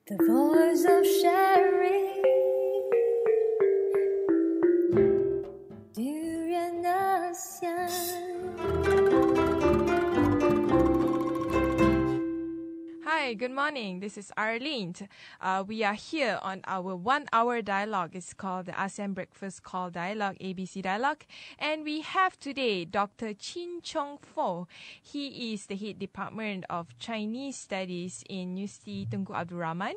The voice of sharing, 旅人的香。Hi, good morning. This is Arlene. We are here on our 1-hour dialogue. It's called the ASEAN Breakfast Call Dialogue, ABC Dialogue. And we have today Dr. Chong. He is the head department of Chinese Studies in University Tunku Abdul Rahman.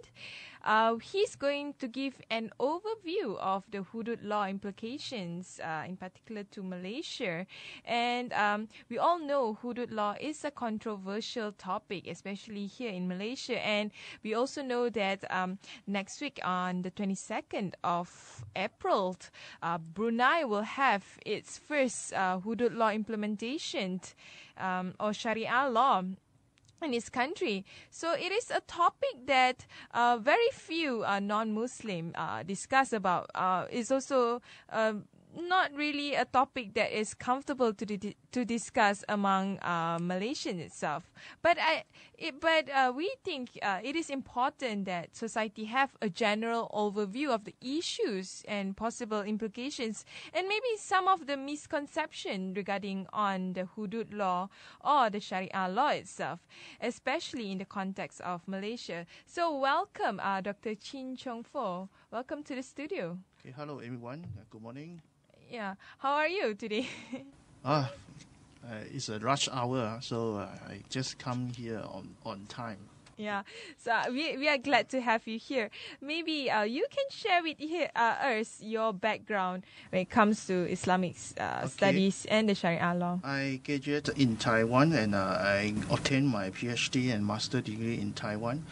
He's going to give an overview of the Hudud Law implications, in particular to Malaysia. And we all know Hudud Law is a controversial topic, especially here in Malaysia. And we also know that next week on the 22nd of April, Brunei will have its first Hudud Law implementation or Sharia law in its country. So it is a topic that very few non-Muslim discuss about. It's also not really a topic that is comfortable to discuss among Malaysians itself. But we think it is important that society have a general overview of the issues and possible implications, and maybe some of the misconception regarding on the Hudud law or the Sharia law itself, especially in the context of Malaysia. So welcome, Dr. Chong. Welcome to the studio. Okay, hello everyone. Good morning. Yeah, how are you today? It's a rush hour, so I just come here on time. Yeah, so we are glad to have you here. Maybe you can share with us your background when it comes to Islamic studies and the Sharia law. I graduated in Taiwan, and I obtained my PhD and master degree in Taiwan.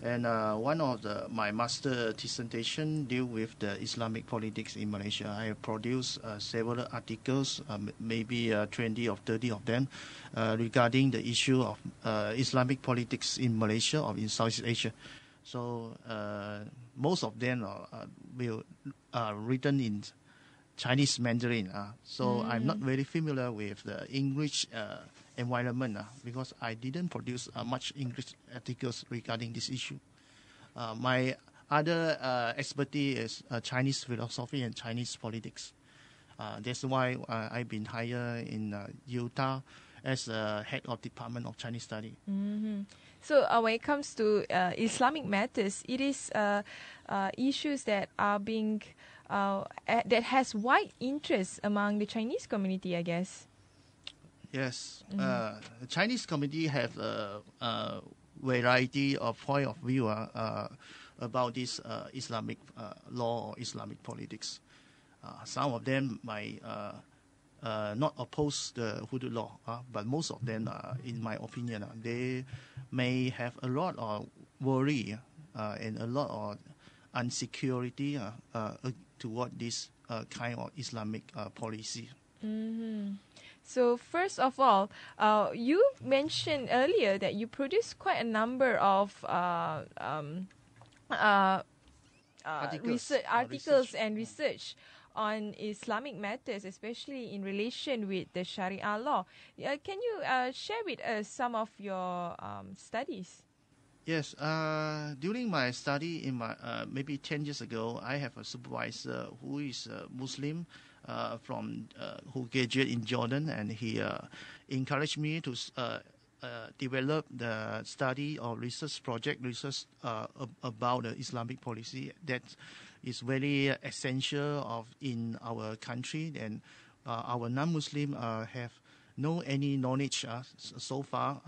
And one of my master dissertation deal with the Islamic politics in Malaysia. I have produced several articles, maybe 20 or 30 of them, regarding the issue of Islamic politics in Malaysia or in Southeast Asia. So most of them are written in Chinese Mandarin. So I'm not very familiar with the English environment because I didn't produce much English articles regarding this issue. My other expertise is Chinese philosophy and Chinese politics. That's why I've been hired in UTAR as head of Department of Chinese Study. Mm-hmm. So when it comes to Islamic matters, it is issues that are being that has wide interest among the Chinese community, I guess. Yes, the Chinese community have a variety of point of view about this Islamic law or Islamic politics. Some of them might not oppose the Hudud law, but most of them, in my opinion, they may have a lot of worry and a lot of insecurity toward this kind of Islamic policy. Mm-hmm. So first of all, you mentioned earlier that you produced quite a number of articles and research on Islamic matters, especially in relation with the Sharia law. Can you share with us some of your studies? Yes, during my study in my maybe 10 years ago, I have a supervisor who is a Muslim from who graduated in Jordan, and he encouraged me to develop the study or research about the Islamic policy that is very essential in our country, and our non-Muslim have no any knowledge so far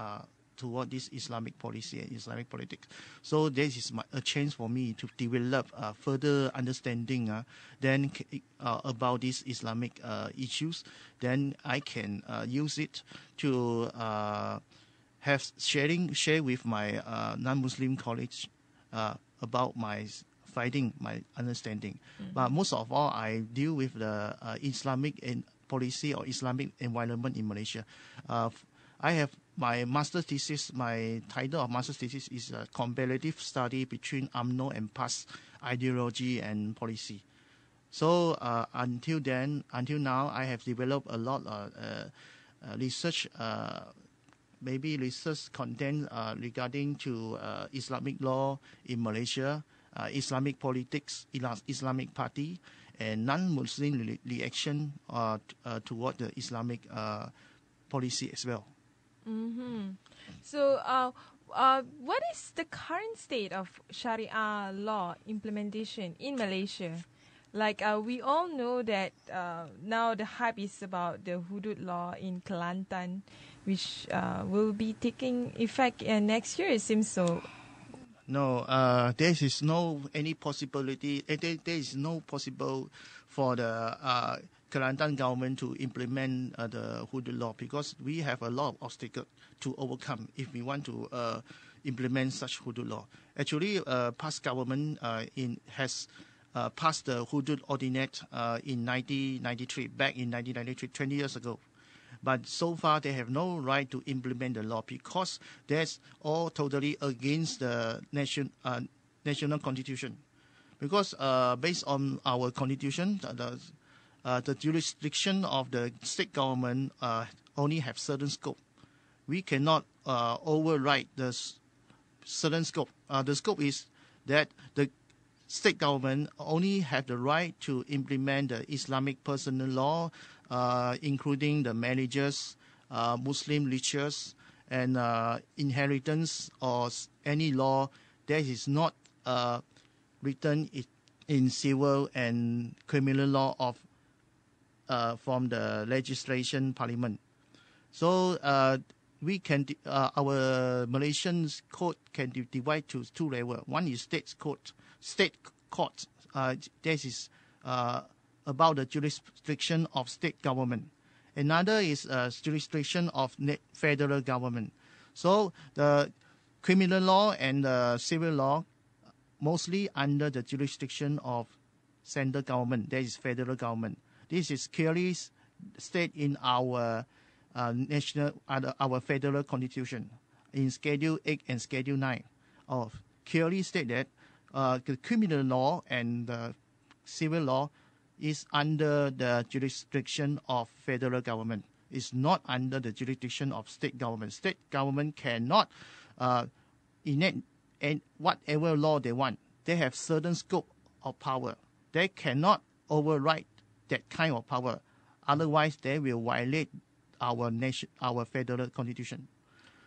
toward this Islamic policy and Islamic politics. So this is a chance for me to develop further understanding then about these Islamic issues. Then I can use it to share with my non-Muslim colleagues about my understanding. But most of all, I deal with the Islamic policy or Islamic environment in Malaysia. I have my master's thesis. My title of master's thesis is a comparative study between UMNO and PAS ideology and policy. So until now, I have developed a lot of research maybe research content regarding to Islamic law in Malaysia, Islamic politics, Islamic party, and non-Muslim reaction toward the Islamic policy as well. Mm-hmm. So, what is the current state of Sharia law implementation in Malaysia? Like, we all know that now the hype is about the Hudud Law in Kelantan, which will be taking effect next year, it seems so. No, there is no any possibility. There is no possible for the Kelantan government to implement the Hudud Law, because we have a lot of obstacles to overcome if we want to implement such Hudud Law. Actually, past government has passed the Hudud Ordinance in 1993, back in 1993, 20 years ago. But so far, they have no right to implement the law, because that's all totally against the national constitution. Because based on our constitution, the jurisdiction of the state government only have certain scope. We cannot override the certain scope. The scope is that the state government only have the right to implement the Islamic personal law, including the marriages, Muslim rituals, and inheritance, or any law that is not written in civil and criminal law of from the legislation parliament. So we can our Malaysian code can divide to two levels. One is state court. This is about the jurisdiction of state government. Another is jurisdiction of federal government. So the criminal law and the civil law mostly under the jurisdiction of central government, that is federal government. This is clearly stated in our our federal constitution in Schedule 8 and Schedule 9 of clearly state that the criminal law and the civil law is under the jurisdiction of federal government. It's not under the jurisdiction of state government. State government cannot enact whatever law they want. They have certain scope of power. They cannot override that kind of power. Otherwise, they will violate our federal constitution.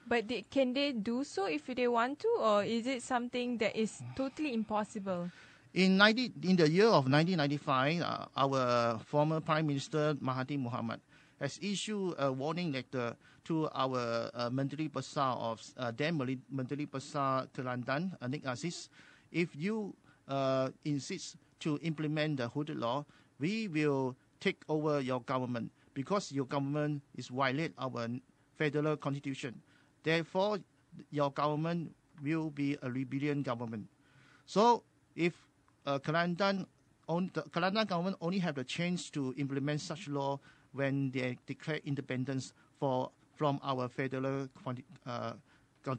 But can they do so if they want to, or is it something that is totally impossible? In the year of 1995, our former Prime Minister Mahathir Mohamad has issued a warning letter to our Menteri Besar of then Menteri Besar Kelantan, Nik Aziz. If you insist to implement the Hudud Law, we will take over your government, because your government is violate our federal constitution. Therefore, your government will be a rebellion government. So, if Kelantan government only have the chance to implement such law when they declare independence from our federal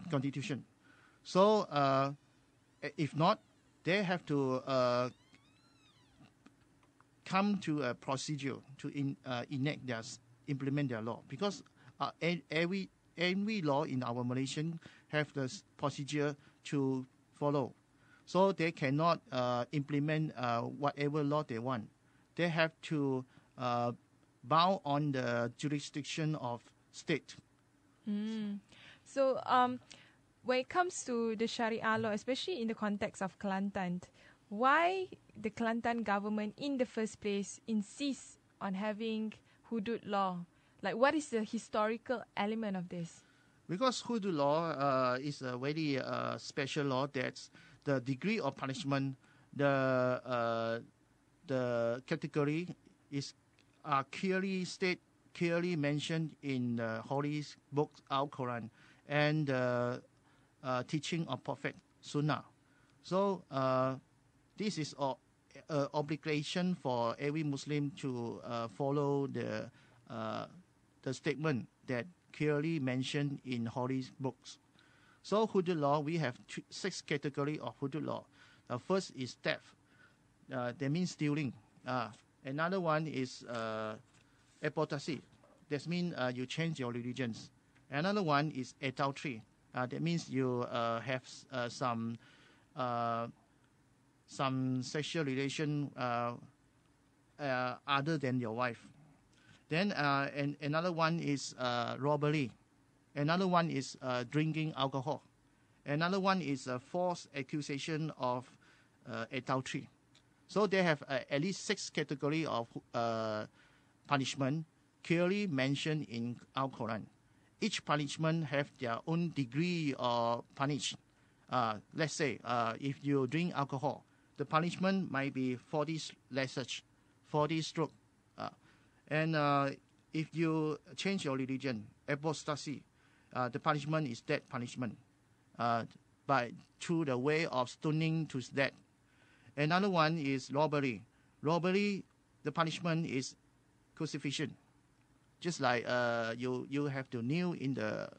constitution. So, if not, they have to come to a procedure to implement their law, because every law in our Malaysian have the procedure to follow. So they cannot implement whatever law they want. They have to bow on the jurisdiction of state. So when it comes to the Sharia law, especially in the context of Kelantan, why the Kelantan government in the first place insists on having Hudud Law? Like, what is the historical element of this? Because Hudud Law is a very special law. That's the degree of punishment, the category is clearly mentioned in the Holy Book, Al Quran, and teaching of Prophet Sunnah. So this is an obligation for every Muslim to follow the statement that clearly mentioned in Holy Books. So Hudud Law, we have 6 categories of Hudud Law. The first is theft. That means stealing. Another one is apostasy. That means you change your religions. Another one is adultery. That means you have some sexual relation other than your wife. Then and another one is robbery. Another one is drinking alcohol. Another one is a false accusation of adultery. So they have at least 6 categories of punishment clearly mentioned in our Quran. Each punishment have their own degree of punish. Let's say if you drink alcohol, the punishment might be 40 lashes, 40 stroke. And if you change your religion, apostasy, the punishment is death punishment, by through the way of stoning to death. Another one is robbery. Robbery, the punishment is crucifixion. Just like you have to kneel in the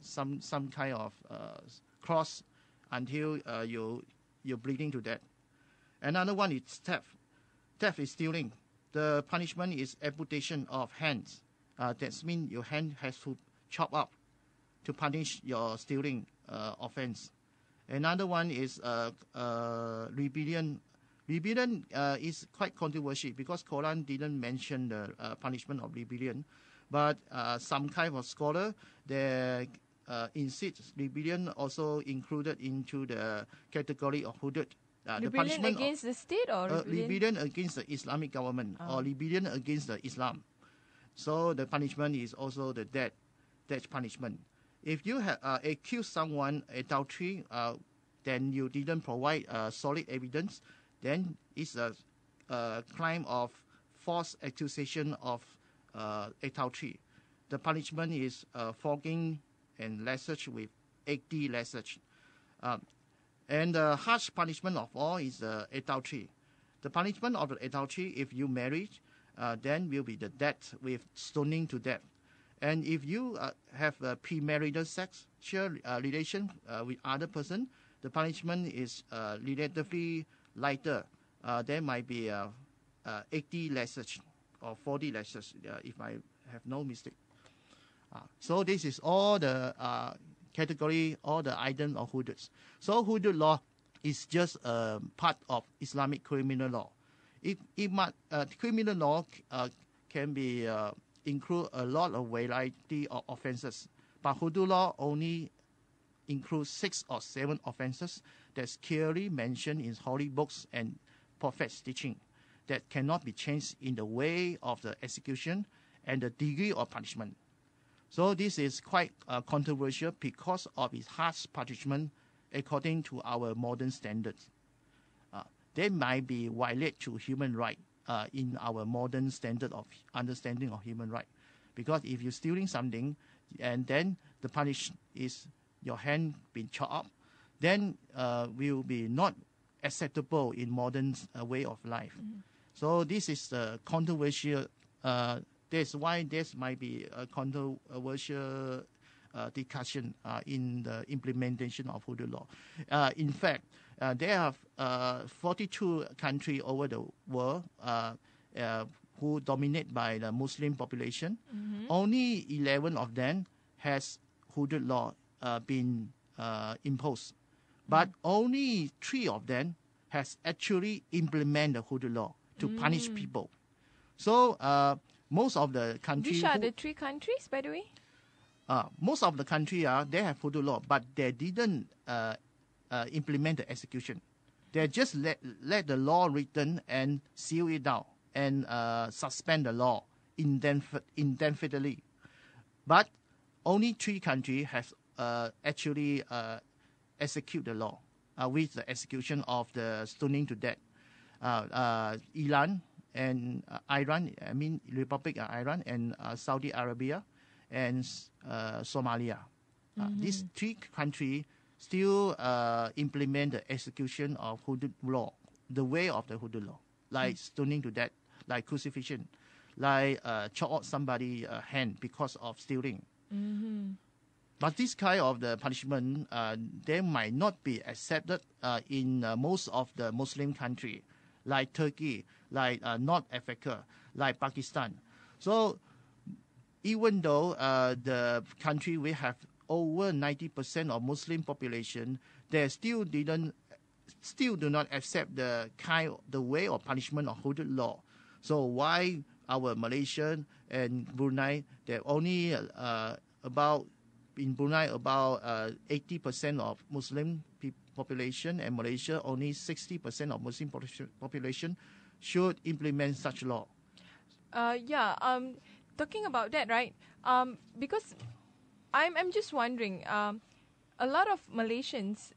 some kind of cross until you're bleeding to death. Another one is theft. Theft is stealing. The punishment is amputation of hands. That means your hand has to chop up to punish your stealing offense. Another one is rebellion. Rebellion is quite controversial because Quran didn't mention the punishment of rebellion, but some kind of scholar they insist rebellion also included into the category of hudud. Rebellion against the state or rebellion against the Islamic government or rebellion against the Islam. So the punishment is also the death punishment. If you have accused someone adultery, then you didn't provide solid evidence, then it's a crime of false accusation of adultery. The punishment is flogging and lashes with 80 lashes. And the harsh punishment of all is adultery. The punishment of adultery, if you marry, then will be the death with stoning to death. And if you have a premarital sexual relation with other person, the punishment is relatively lighter. There might be 80 lashes or 40 lashes, if I have no mistake. So this is all the category, all the items of hududs. So hudud law is just a part of Islamic criminal law. Criminal law can be include a lot of variety of offenses, but hudud law only includes 6 or 7 offenses that's clearly mentioned in holy books and prophets' teaching that cannot be changed in the way of the execution and the degree of punishment. So this is quite controversial because of its harsh punishment according to our modern standards. They might be violate to human rights in our modern standard of understanding of human rights. Because if you're stealing something and then the punish is your hand being chopped up, then will be not acceptable in modern way of life. Mm-hmm. So this is controversial. That's why this might be a controversial discussion in the implementation of hudud law. In fact, there are 42 countries over the world who dominate by the Muslim population. Mm-hmm. Only 11 of them has hudud law been imposed. But only 3 of them has actually implemented the hudud law to punish people. So most of the countries... Which are the 3 countries, by the way? Most of the countries, they have hudud law, but they didn't implement the execution. They just let the law written and seal it down and suspend the law indefinitely. But only 3 countries have actually execute the law with the execution of the stoning to death. Iran and Iran, Republic of Iran and Saudi Arabia and Somalia. These 3 countries still implement the execution of hudud law, the way of the hudud law, like stoning to death, like crucifixion, like chop off somebody's hand because of stealing. Mm-hmm. But this kind of the punishment, they might not be accepted in most of the Muslim countries, like Turkey, like North Africa, like Pakistan. So even though the country we have over 90% of Muslim population, they still do not accept the way of punishment of Hudud Law. So why our Malaysian and Brunei, they're only about 80% of Muslim population, and Malaysia only 60% of Muslim population should implement such law. Talking about that, right? Because I'm just wondering. A lot of Malaysians,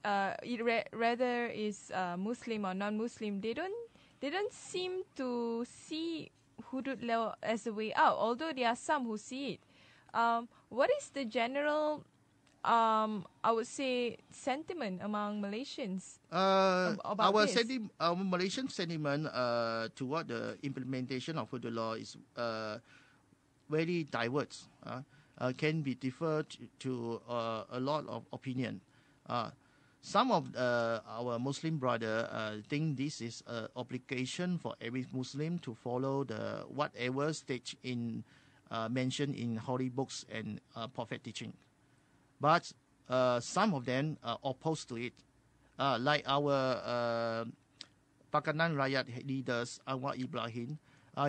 whether is Muslim or non-Muslim, they don't seem to see Hudud Law as a way out. Although there are some who see it. What is the general, I would say, sentiment among Malaysians about this? Our Malaysian sentiment toward the implementation of Hudud Law is very diverse. Can be differed to a lot of opinion. Some of our Muslim brother think this is an obligation for every Muslim to follow the whatever stage in mentioned in holy books and prophet teaching. But some of them are opposed to it, like our Pakatan Rakyat leaders Anwar Ibrahim.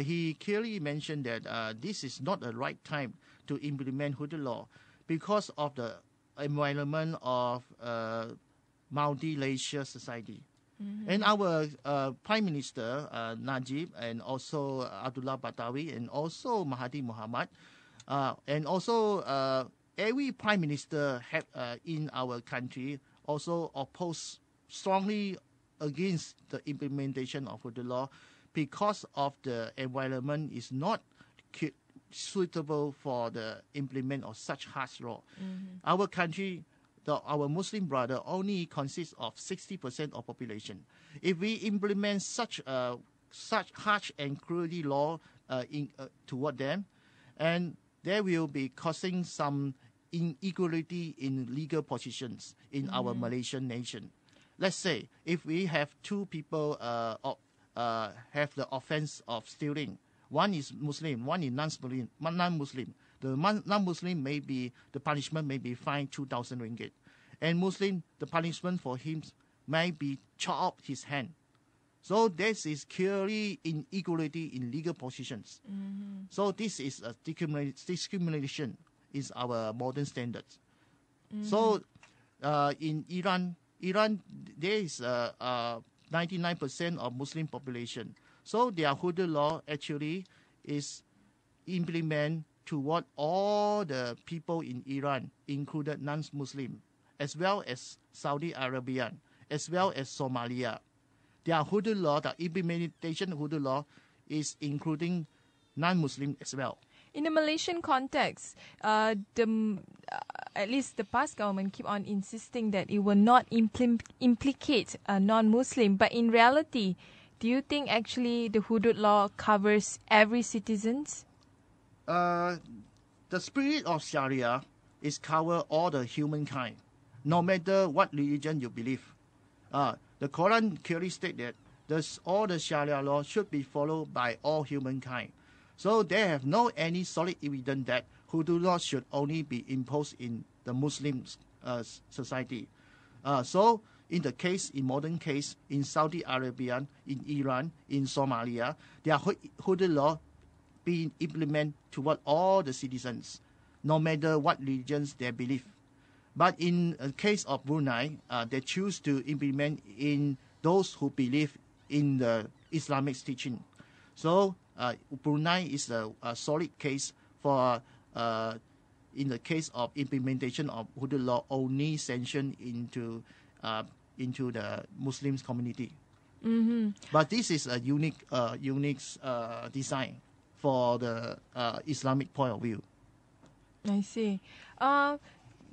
He clearly mentioned that this is not the right time to implement Hudud Law because of the environment of multilayer society. Mm-hmm. And our Prime Minister Najib, and also Abdullah Batawi, and also Mahathir Mohamad, and also every Prime Minister in our country also oppose strongly against the implementation of Hudud Law, because of the environment is not suitable for the implement of such harsh law. Mm-hmm. Our country, our Muslim brother, only consists of 60% of population. If we implement such harsh and cruelty law toward them, and there will be causing some inequality in legal positions in our Malaysian nation. Let's say if we have two people have the offense of stealing. One is Muslim, one is non-Muslim. The non-Muslim the punishment may be fined 2,000 ringgit. And Muslim, the punishment for him may be chop off his hand. So this is clearly inequality in legal positions. Mm-hmm. So this is a discrimination is our modern standards. Mm-hmm. So in Iran there is 99% of Muslim population. So their Hudud Law actually is implement toward all the people in Iran, included non-Muslim, as well as Saudi Arabia, as well as Somalia. Their Hudud Law, the implementation of Hudud Law, is including non-Muslim as well. In the Malaysian context, at least the past government keep on insisting that it will not implicate a non-Muslim. But in reality, do you think actually the Hudud Law covers every citizens? The spirit of Sharia is cover all the humankind, no matter what religion you believe. The Quran clearly states that all the Sharia law should be followed by all humankind. So they have no any solid evidence that Hudud Law should only be imposed in the Muslim society. So in modern case, in Saudi Arabia, in Iran, in Somalia, their Hudud Law being implemented toward all the citizens, no matter what religions they believe. But in the case of Brunei, they choose to implement in those who believe in the Islamic teaching. So Brunei is a solid case for in the case of implementation of Hudud Law only sanctioned into the Muslims community. Mm-hmm. But this is a unique design for the Islamic point of view. I see.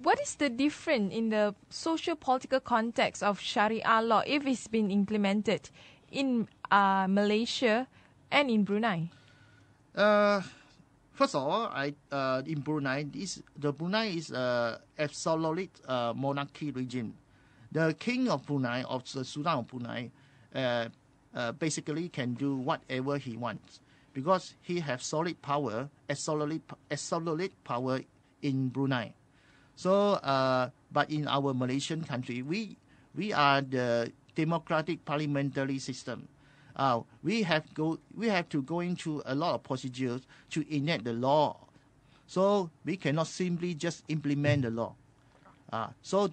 What is the difference in the socio-political context of Sharia law if it's been implemented in Malaysia and in Brunei? First of all, in Brunei, Brunei is absolute monarchy regime. The king of Brunei, of the Sultan of Brunei, basically can do whatever he wants. because he has solid power, solid power in Brunei. So, but in our Malaysian country, we are the democratic parliamentary system. We have to go into a lot of procedures to enact the law. So we cannot simply just implement the law. So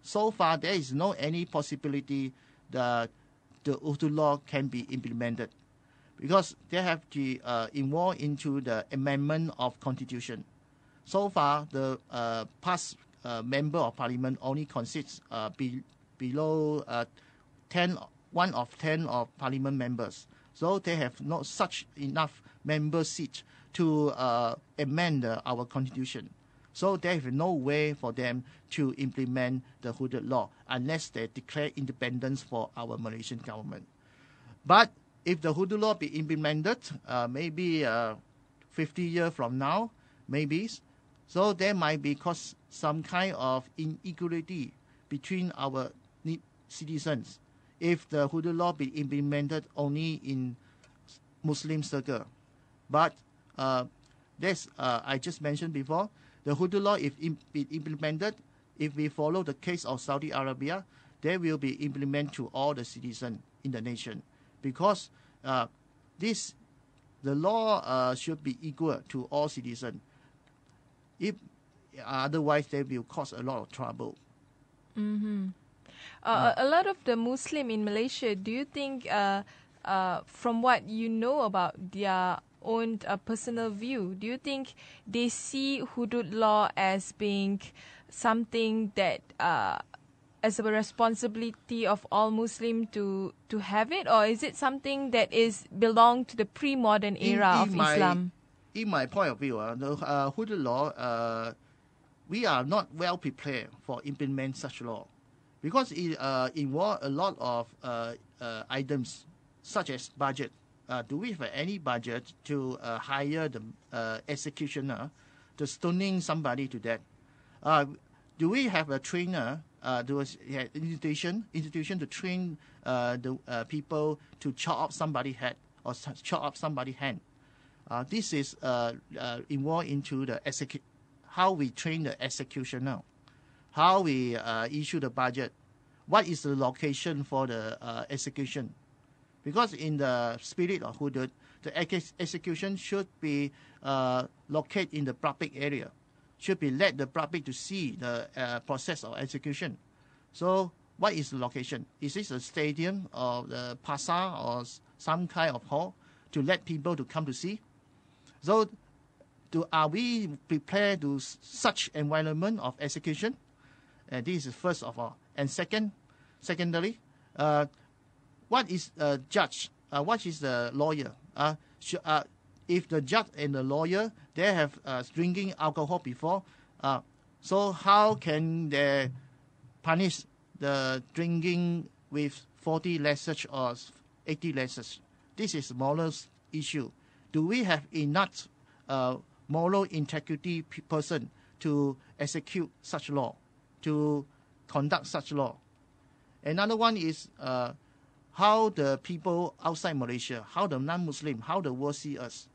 so far there is no any possibility that the Hudud Law can be implemented, because they have to involve into the amendment of constitution. So far, the past member of parliament only consists below 1 of 10 of parliament members. So they have not such enough member seats to amend our constitution. So there is no way for them to implement the Hudud Law unless they declare independence for our Malaysian government. But if the Hudud Law be implemented, maybe 50 years from now, maybe, so there might be cause some kind of inequality between our citizens if the Hudud Law be implemented only in Muslim circle. But I just mentioned before, the Hudud Law, if implemented, if we follow the case of Saudi Arabia, they will be implemented to all the citizens in the nation, because the law should be equal to all citizens. If otherwise, they will cause a lot of trouble. Mm-hmm. A lot of the Muslim in Malaysia, do you think, from what you know about their own personal view, do you think they see Hudud Law as being something that as a responsibility of all Muslims to have it, or is it something that is belong to the pre-modern era of Islam? In my point of view, the Hudud Law, we are not well prepared for implement such law, because it involves a lot of items such as budget. Do we have any budget to hire the executioner to stoning somebody to death? Do we have a trainer, institution to train the people to chop up somebody's head or chop up somebody's hand? This is involved into the how we train the executioner, how we issue the budget, what is the location for the execution. Because in the spirit of Hudud, the execution should be located in the public area, should be let the public to see the process of execution. So what is the location? Is this a stadium or the pasar or some kind of hall to let people to come to see? So are we prepared to such environment of execution? This is first of all. And secondly, what is a judge? What is the lawyer? If the judge and the lawyer, they have drinking alcohol before, so how can they punish the drinking with 40 lashes or 80 lashes? This is moral issue. Do we have enough moral integrity person to execute such law, to conduct such law? Another one is how the people outside Malaysia, how the non-Muslim, how the world see us.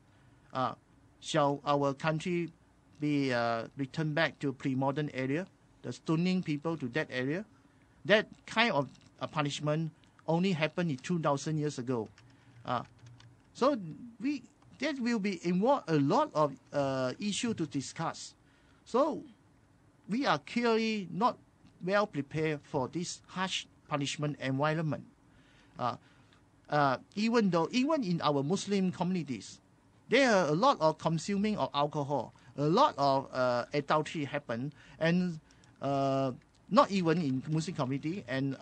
Shall our country be returned back to pre-modern area, the stoning people to that area? That kind of punishment only happened in 2,000 years ago. So that will be involved a lot of issue to discuss. So we are clearly not well prepared for this harsh punishment environment. Even in our Muslim communities, there are a lot of consuming of alcohol, a lot of adultery happen, and not even in Muslim community and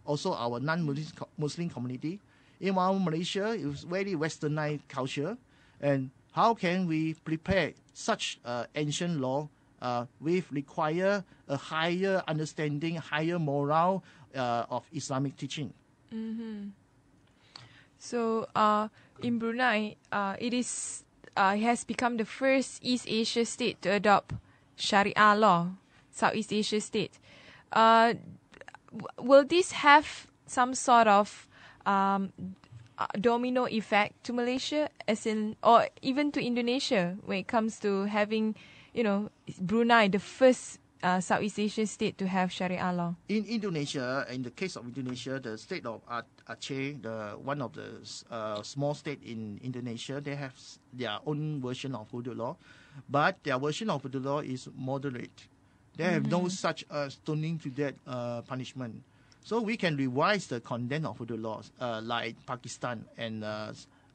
also our non-Muslim community. In our Malaysia, it's very westernized culture, and how can we prepare such ancient law with require a higher understanding, higher moral of Islamic teaching? Mm-hmm. So in Brunei, it has become the first East Asia state to adopt Sharia law, Southeast Asia state. Will this have some sort of domino effect to Malaysia, as in, or even to Indonesia, when it comes to having, Brunei, the first Southeast Asian state to have Sharia law? In Indonesia, in the case of Indonesia, the state of Aceh, one of the small state in Indonesia, they have their own version of Hudud Law, but their version of Hudud Law is moderate. They have no such stoning to death punishment. So we can revise the content of Hudud laws like Pakistan and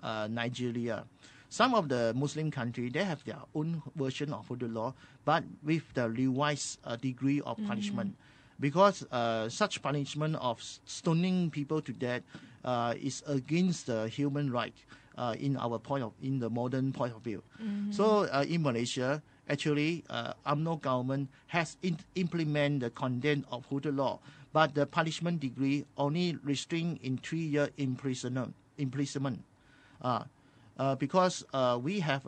Nigeria. Some of the Muslim countries, they have their own version of Hudud law, but with the revised degree of punishment. Because such punishment of stoning people to death is against the human right in the modern point of view. So in Malaysia, actually, UMNO government has implemented the content of Hudud law, but the punishment degree only restrained in 3-year imprisonment. Because we have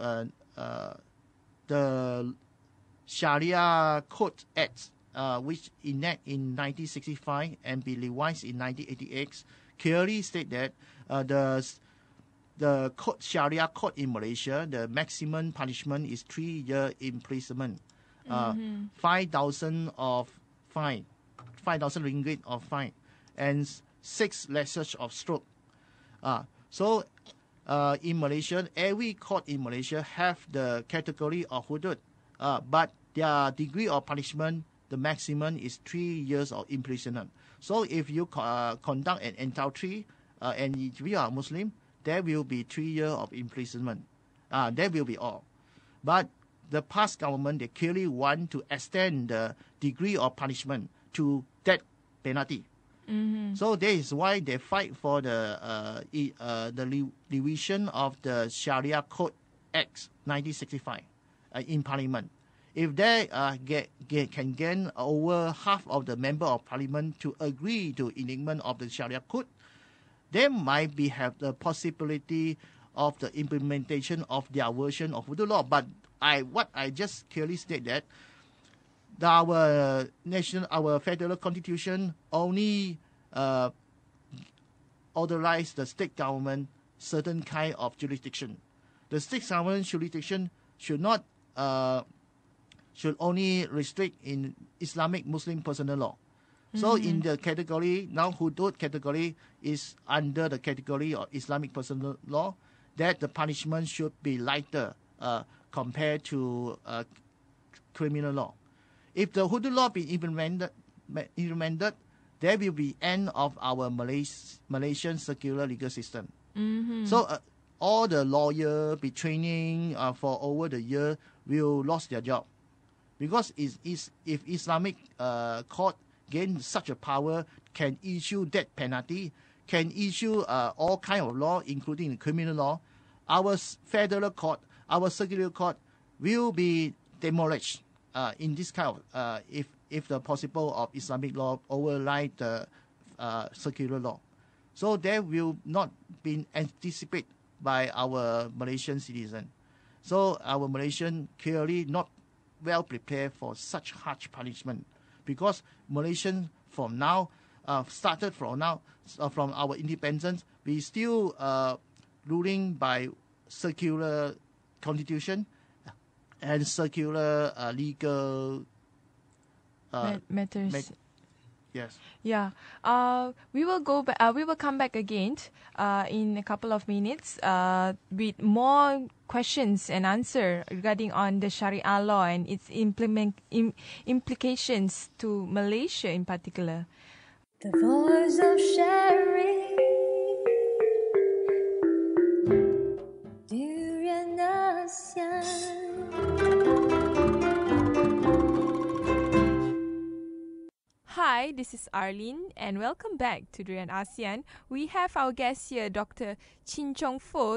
the Sharia Code Act, which enacted in 1965 and be revised in 1988, clearly state that the Sharia Code in Malaysia, the maximum punishment is 3-year imprisonment, 5,000 of fine, 5,000 ringgit of fine, and 6 lashes of stroke. So in Malaysia, every court in Malaysia have the category of hudud, but their degree of punishment, the maximum is 3 years of imprisonment. So if you conduct an adultery and if you are Muslim, there will be 3 years of imprisonment. That will be all. But the past government, they clearly want to extend the degree of punishment to death penalty. So that is why they fight for the revision of the Sharia Code Act 1965 in Parliament. If they can gain over half of the member of Parliament to agree to enactment of the Sharia Code, they might have the possibility of the implementation of their version of Hudud law. But what I just clearly state that our federal constitution only authorize the state government certain kind of jurisdiction. The state government jurisdiction should only restrict in Islamic Muslim personal law. So in the category, now Hudud category is under the category of Islamic personal law, that the punishment should be lighter compared to criminal law. If the Hudud law be implemented, there will be end of our Malaysian secular legal system. So all the lawyer be training for over the year will lost their job, because if Islamic court gain such a power, can issue death penalty, can issue all kind of law, including criminal law, our federal court, our secular court will be demolished in this kind of if the possible of Islamic law override the secular law. So that will not be anticipated by our Malaysian citizen. So our Malaysian clearly not well prepared for such harsh punishment, because Malaysian from now started from our independence, we still ruling by secular constitution and secular legal matters. Yes. Yeah. We will go back. We will come back again in a couple of minutes with more questions and answer regarding on the Sharia law and its implications to Malaysia in particular. The voice of sharing. Durian ASEAN. Hi, this is Arlene, and welcome back to Durian ASEAN. We have our guest here, Dr. Chong,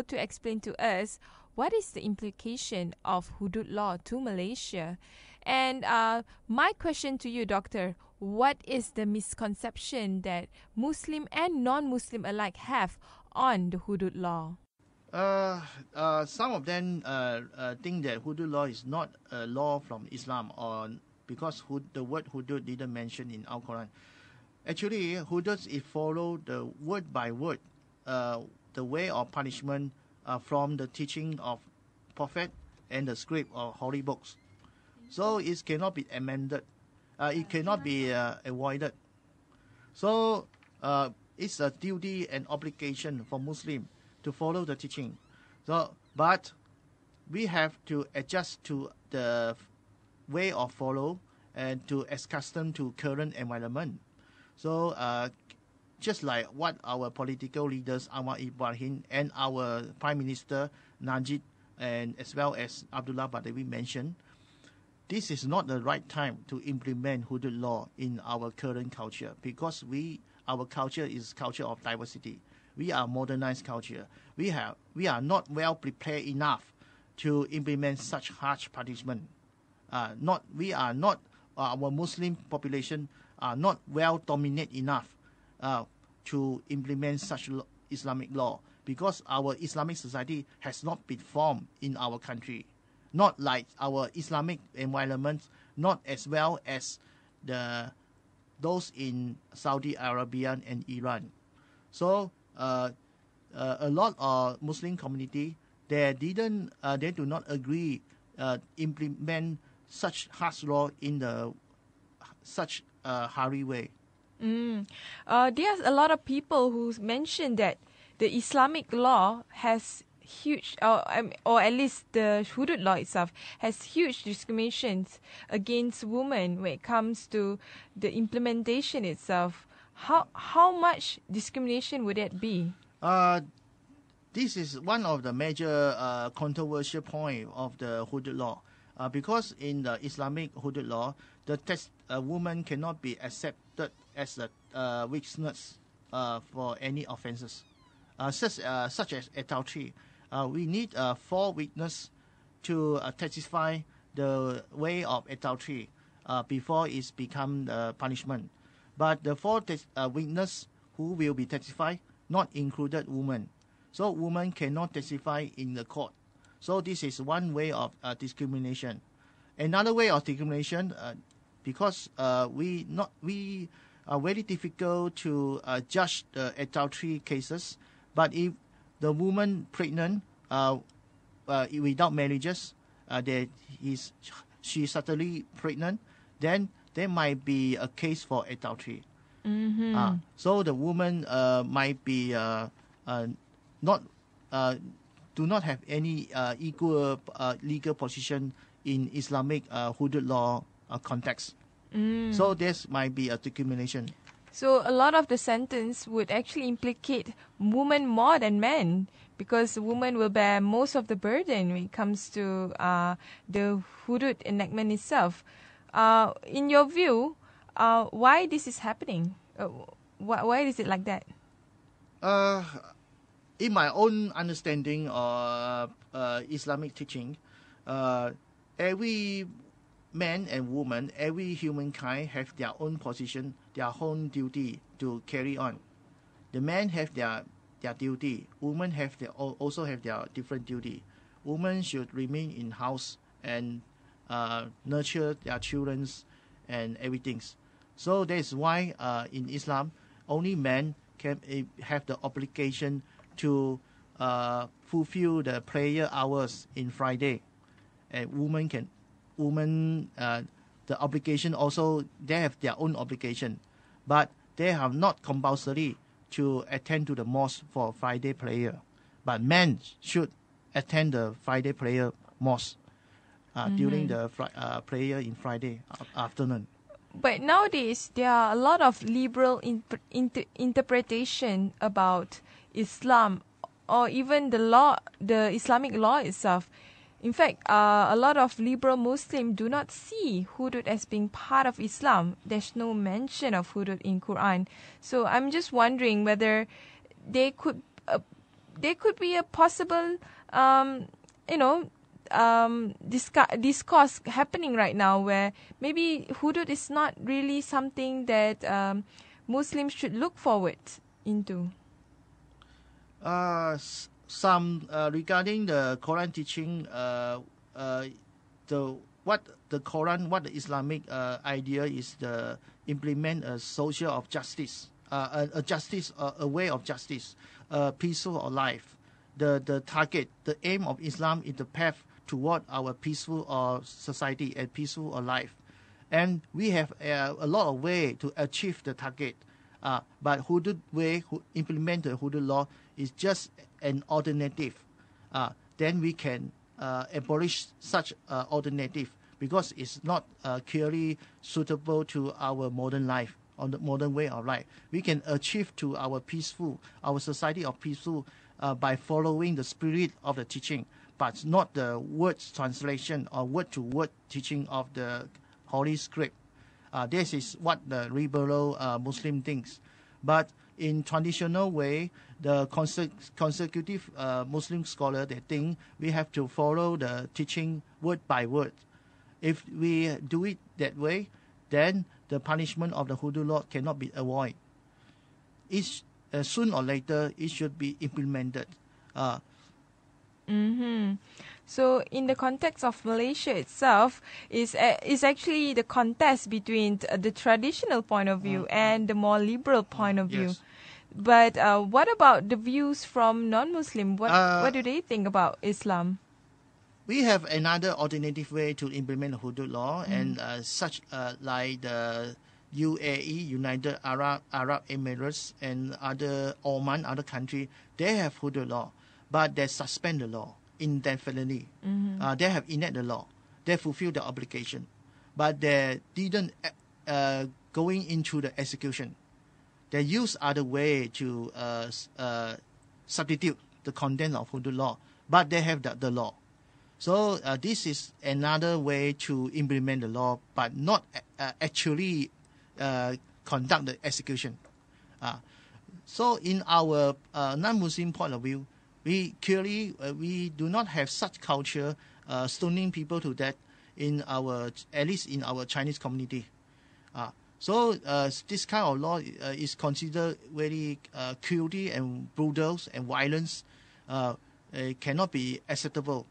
to explain to us what is the implication of Hudud law to Malaysia. And my question to you, Doctor, what is the misconception that Muslim and non-Muslim alike have on the Hudud law? Some of them think that Hudud law is not a law from Islam, or because the word Hudud didn't mention in Al Quran. Actually, Hudud is follow the word by word the way of punishment from the teaching of prophet and the script or holy books. So it cannot be amended. It cannot be avoided. So it's a duty and obligation for Muslim to follow the teaching. So, but we have to adjust to the way of follow and to accustom to current environment. So just like what our political leaders Anwar Ibrahim and our Prime Minister Najib and as well as Abdullah Badawi mentioned, this is not the right time to implement Hudud Law in our current culture because our culture is culture of diversity. We are modernized culture. We are not well prepared enough to implement such harsh punishment. Our Muslim population are not well dominated enough to implement such Islamic law because our Islamic society has not been formed in our country, not like our Islamic environment, not as well as those in Saudi Arabia and Iran. So a lot of Muslim community they do not agree implement such harsh law in such hurry way. There's a lot of people who mention that the Islamic law has huge, or at least the Hudud law itself has huge discriminations against women when it comes to the implementation itself. How much discrimination would that be? This is one of the major controversial point of the Hudud law. Because in the Islamic Hudud law, a woman cannot be accepted as a witness for any offenses, such as adultery. We need 4 witnesses to testify the way of adultery before it's become the punishment. But the 4 witnesses who will be testified not included women. So women cannot testify in the court. So this is one way of discrimination. Another way of discrimination, because we are very difficult to judge the adultery cases. But if the woman pregnant without marriages, she's suddenly pregnant, then there might be a case for adultery. Mm-hmm. So the woman might be do not have any equal legal position in Islamic Hudud law context. So this might be a discrimination. So a lot of the sentence would actually implicate women more than men because women will bear most of the burden when it comes to the Hudud enactment itself. In your view, why this is happening? Why is it like that? In my own understanding of Islamic teaching, every man and woman, every humankind have their own position, their own duty to carry on. The men have their duty. Women also have their different duty. Women should remain in house and nurture their children and everything. So that is why in Islam, only men can have the obligation to fulfill the prayer hours in Friday, and women the obligation also they have their own obligation, but they are not compulsory to attend to the mosque for Friday prayer. But men should attend the Friday prayer mosque during the prayer in Friday afternoon. But nowadays there are a lot of liberal interpretation about Islam or even the Islamic law itself. In fact, a lot of liberal Muslims do not see Hudud as being part of Islam. There's no mention of Hudud in Quran. So I'm just wondering whether there could be a possible, discourse happening right now where maybe Hudud is not really something that Muslims should look forward into. Some regarding the Quran teaching, what the Islamic idea is to implement a social of justice a justice, a way of justice, peaceful life. The target, the aim of Islam is the path toward our peaceful society and peaceful life. And we have a lot of way to achieve the target. But Hudud way, implement the Hudud law is just an alternative. Then we can abolish such alternative because it's not clearly suitable to our modern life, on the modern way of life. We can achieve to our society of peaceful by following the spirit of the teaching, but not the words translation or word-to-word teaching of the Holy Script. This is what the liberal Muslim thinks. But in traditional way, the consecutive Muslim scholar, they think we have to follow the teaching word by word. If we do it that way, then the punishment of the Hudud law cannot be avoided. Soon or later, it should be implemented. So, in the context of Malaysia itself, is actually the contest between the traditional point of view and the more liberal point of view. Yes. But what about the views from non-Muslim? What do they think about Islam? We have another alternative way to implement the Hudud law, and such like the UAE, United Arab Emirates, and other Oman, other country, they have Hudud law, but they suspend the law indefinitely. They have enact the law, they fulfill the obligation, but they didn't going into the execution. They use other way to substitute the content of Hudud law, but they have the law. So this is another way to implement the law, but not actually conduct the execution. So in our non-Muslim point of view, we clearly we do not have such culture stoning people to death in at least in our Chinese community. So this kind of law is considered very cruelty and brutal and violence. Cannot be acceptable.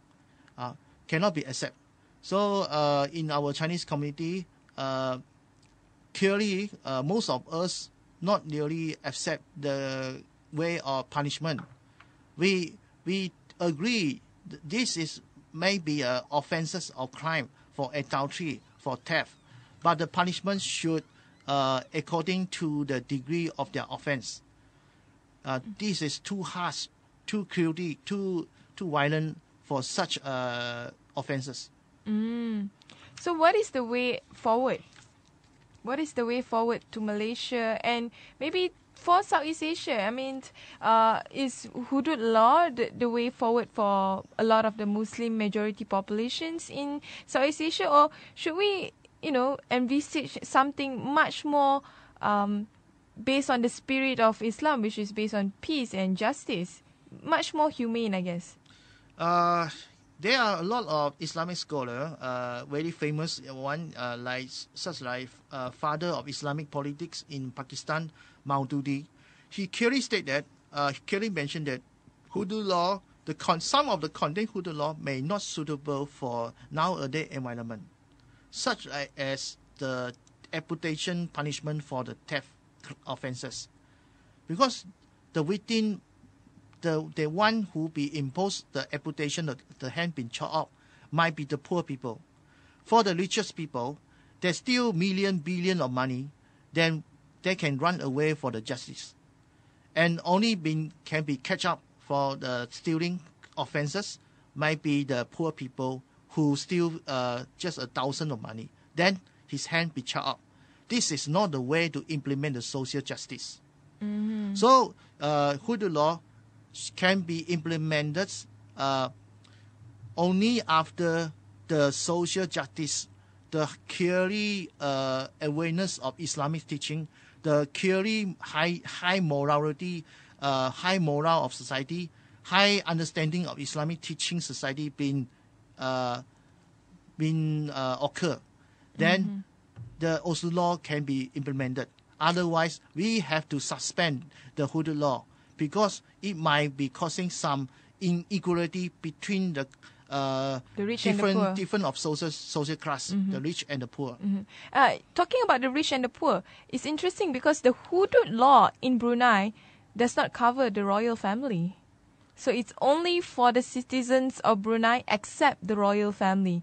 Cannot be accepted. So in our Chinese community, clearly most of us not really accept the way of punishment. We agree this is maybe offenses or crime for adultery, for theft, but the punishment should according to the degree of their offense. This is too harsh, too cruelty, too violent for such offenses. So what is the way forward? What is the way forward to Malaysia and maybe for Southeast Asia? I mean, is Hudud law the way forward for a lot of the Muslim majority populations in Southeast Asia, or should we, envisage something much more based on the spirit of Islam, which is based on peace and justice, much more humane, I guess? There are a lot of Islamic scholars, very famous one, such like father of Islamic politics in Pakistan, Maududi. He clearly stated that, he clearly mentioned that Hudud law, some of the content Hudud law may not suitable for nowadays environment, such as the amputation punishment for the theft offenses, because the victim, the one who be imposed the amputation, the hand being chopped off, might be the poor people. For the richest people, there's still billion of money, then they can run away for the justice, and only can be catch up for the stealing offenses might be the poor people who steal just 1,000 of money. Then his hand be chopped up. This is not the way to implement the social justice. So Hudud law can be implemented only after the social justice, the clearly awareness of Islamic teaching, the clearly high morality, high moral of society, high understanding of Islamic teaching society been occur. Then the Oslo law can be implemented. Otherwise, we have to suspend the Hudud law, because it might be causing some inequality between the the rich and the poor. different of social class, the rich and the poor. Talking about the rich and the poor, it's interesting because the Hudud Law in Brunei does not cover the royal family. So it's only for the citizens of Brunei except the royal family.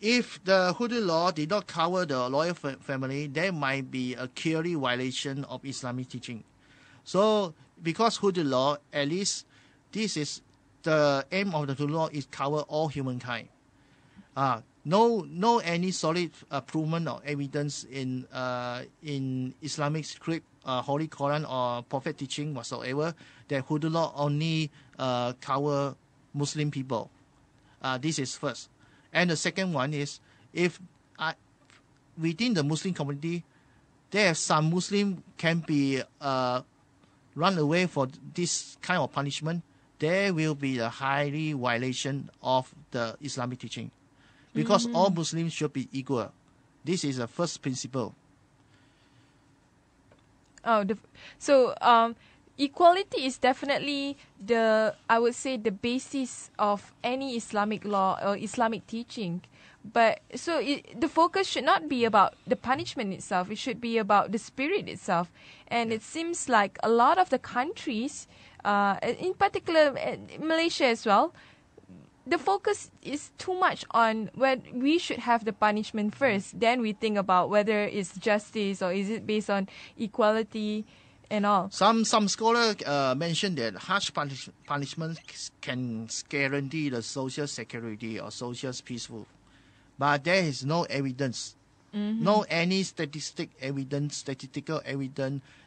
If the Hudud Law did not cover the royal family, there might be a clear violation of Islamic teaching. So because Hudud Law, at least this is the aim of the Hudud Law, is cover all humankind. No any solid proof or evidence in Islamic script, Holy Quran or Prophet teaching whatsoever that Hudud Law only cover Muslim people. This is first. And the second one is, if within the Muslim community, there are some Muslim can be run away for this kind of punishment, there will be a highly violation of the Islamic teaching. Because all Muslims should be equal. This is the first principle. Equality is definitely I would say, the basis of any Islamic law or Islamic teaching. But the focus should not be about the punishment itself. It should be about the spirit itself. And it seems like a lot of the countries, in particular Malaysia as well, the focus is too much on where we should have the punishment first. Then we think about whether it's justice or is it based on equality and all. Some scholars mention that harsh punishment can guarantee the social security or social peaceful, but there is no evidence, no any statistical evidence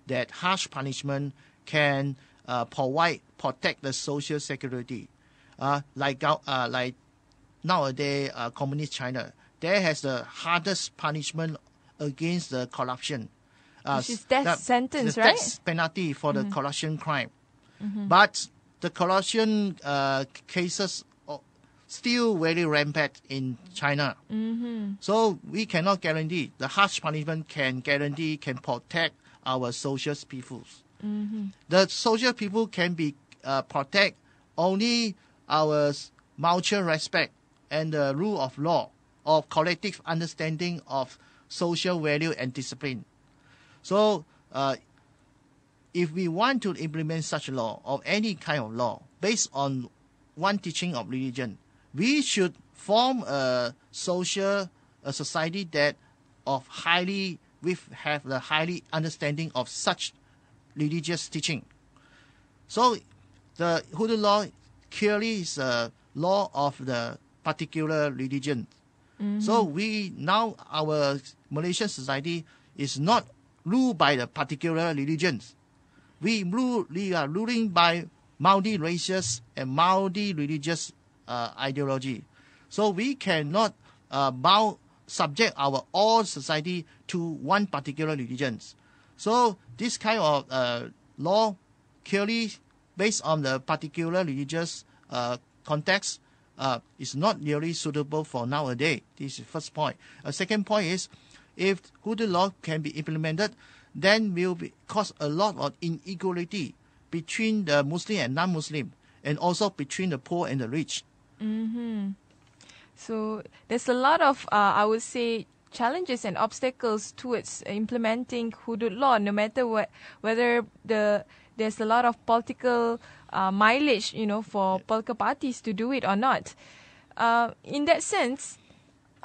that harsh punishment can protect the social security. Like nowadays, communist China, there has the hardest punishment against the corruption. Which is death sentence, the right? Death penalty for the corruption crime. But the corruption cases are still very rampant in China. So we cannot guarantee. The harsh punishment can protect our social peoples. The social people can be protect only our mutual respect and the rule of law, of collective understanding of social value and discipline. So, if we want to implement such law or any kind of law based on one teaching of religion, we should form a society that have the highly understanding of such religious teaching. So, the Hudud Law clearly is a law of the particular religion. So our Malaysian society is not ruled by the particular religions. We are ruling by multi-racial and multi-religious ideology. So we cannot subject our all society to one particular religion. So this kind of law clearly based on the particular religious context is not really suitable for nowadays. This is the first point. A second point is, if Hudud Law can be implemented, then will cause a lot of inequality between the Muslim and non-Muslim, and also between the poor and the rich. So there's a lot of, I would say, challenges and obstacles towards implementing Hudud Law, no matter whether there's a lot of political mileage, for political parties to do it or not. In that sense,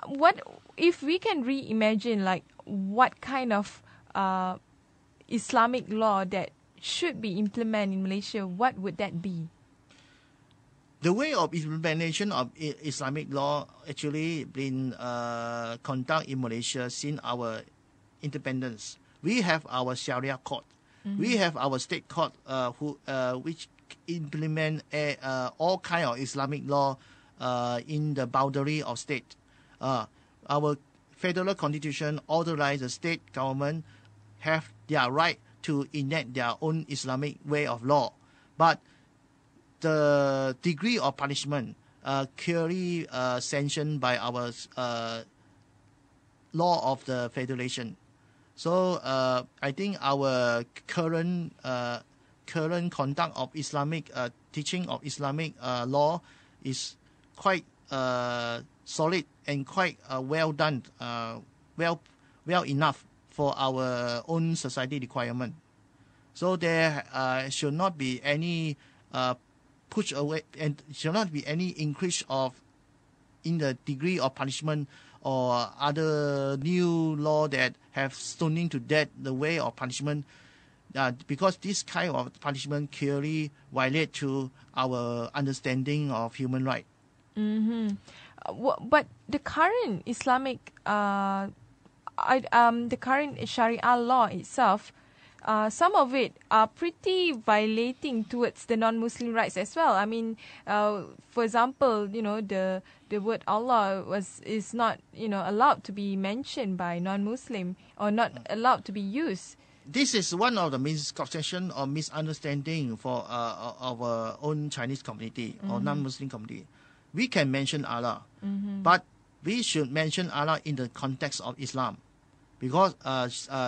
what if we can reimagine, like, what kind of Islamic law that should be implemented in Malaysia? What would that be? The way of implementation of Islamic law actually been conducted in Malaysia since our independence. We have our Sharia court. We have our state court which implement all kind of Islamic law in the boundary of state. Our federal constitution authorizes the state government have their right to enact their own Islamic way of law. But the degree of punishment clearly sanctioned by our law of the federation. So I think our current conduct of Islamic teaching of Islamic law is quite solid and quite well done, well enough for our own society requirement. So there should not be any push away, and should not be any increase of in the degree of punishment or other new law that have stoning to death the way of punishment, because this kind of punishment clearly violate to our understanding of human right. But the current Islamic, the current Sharia law itself, some of it are pretty violating towards the non-Muslim rights as well. I mean, for example, the word Allah is not allowed to be mentioned by non-Muslim, or not allowed to be used. This is one of the misconception or misunderstanding for our own Chinese community or non-Muslim community. We can mention Allah, but we should mention Allah in the context of Islam, because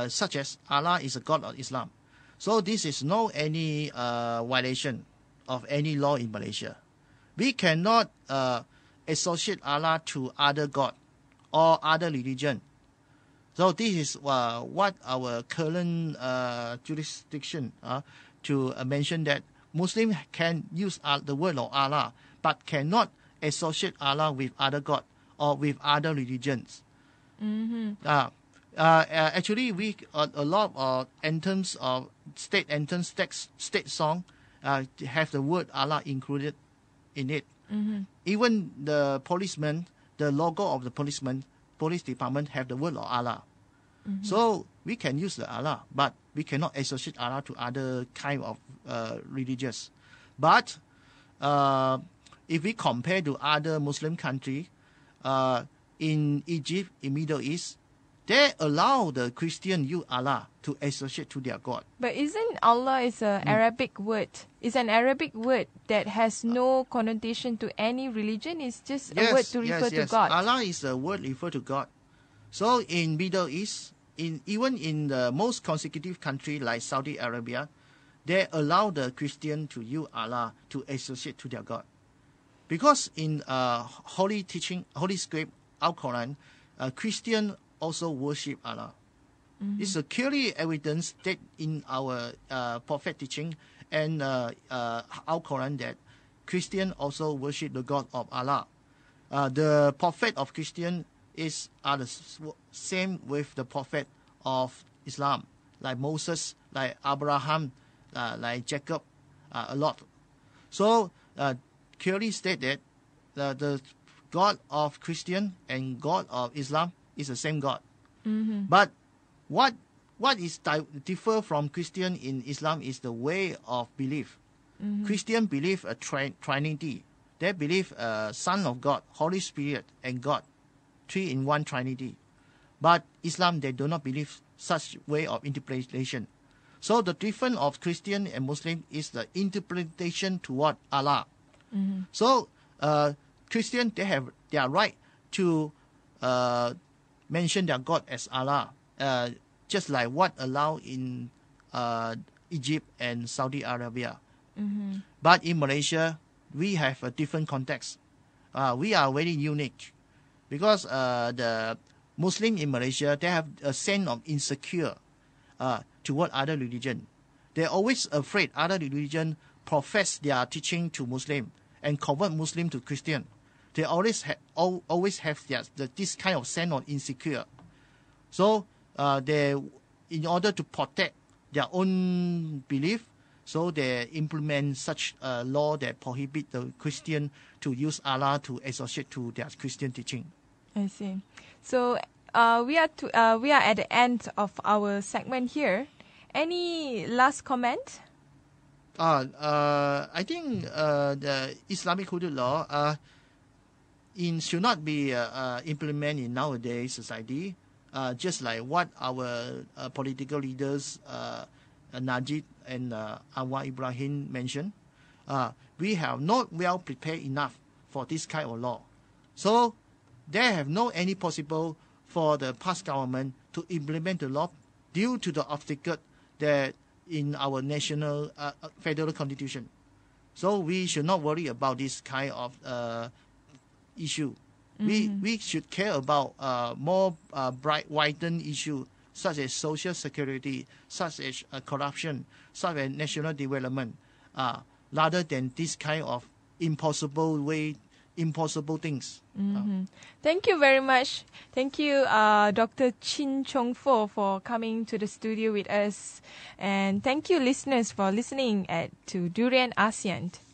such as Allah is a God of Islam. So this is no any violation of any law in Malaysia. We cannot associate Allah to other God or other religion. So this is what our current jurisdiction to mention that Muslim can use the word of Allah, but cannot associate Allah with other God or with other religions. Actually, we a lot of anthems of state anthems, state song have the word Allah included in it. Even the policeman, the logo of the police department have the word of Allah. So we can use the Allah, but we cannot associate Allah to other kind of religious. But if we compare to other Muslim country, in Egypt, in Middle East, they allow the Christian use Allah to associate to their God. But isn't Allah is an Arabic word? It's an Arabic word that has no connotation to any religion. It's just a word to refer to God. Allah is a word refer to God. So in Middle East, even in the most consecutive country like Saudi Arabia, they allow the Christian to use Allah to associate to their God. Because in holy teaching, holy script, Al-Quran, Christian also worship Allah. It's a clearly evidence that in our prophet teaching and Al-Quran that Christian also worship the God of Allah. The prophet of Christian are the same with the prophet of Islam, like Moses, like Abraham, like Jacob, a lot. So clearly state that the God of Christian and God of Islam is the same God. But what is differ from Christian in Islam is the way of belief. Christian believe a Trinity. They believe Son of God, Holy Spirit, and God, 3 in 1 Trinity. But Islam, they do not believe such way of interpretation. So the difference of Christian and Muslim is the interpretation toward Allah. So Christian, they have their right to mention their God as Allah, just like what allowed in Egypt and Saudi Arabia. But in Malaysia, we have a different context. We are very unique because the Muslim in Malaysia, they have a sense of insecure toward other religion. They're always afraid other religion profess their teaching to Muslim and convert Muslim to Christian. They always have this kind of sense of insecure. So they, in order to protect their own belief, so they implement such a law that prohibit the Christian to use Allah to associate to their Christian teaching. I see. So we are at the end of our segment here. Any last comment? I think the Islamic Hudud Law should not be implemented in nowadays society, just like what our political leaders, Najib and Anwar Ibrahim mentioned. We have not well prepared enough for this kind of law. So there have no any possible for the past government to implement the law due to the obstacle that in our national federal constitution. So we should not worry about this kind of issue. We should care about more widened issue such as social security, such as corruption, such as national development, rather than this kind of impossible things. Thank you very much. Thank you, Dr. Chin Chong Fo, for coming to the studio with us. And thank you, listeners, for listening to Durian ASEAN.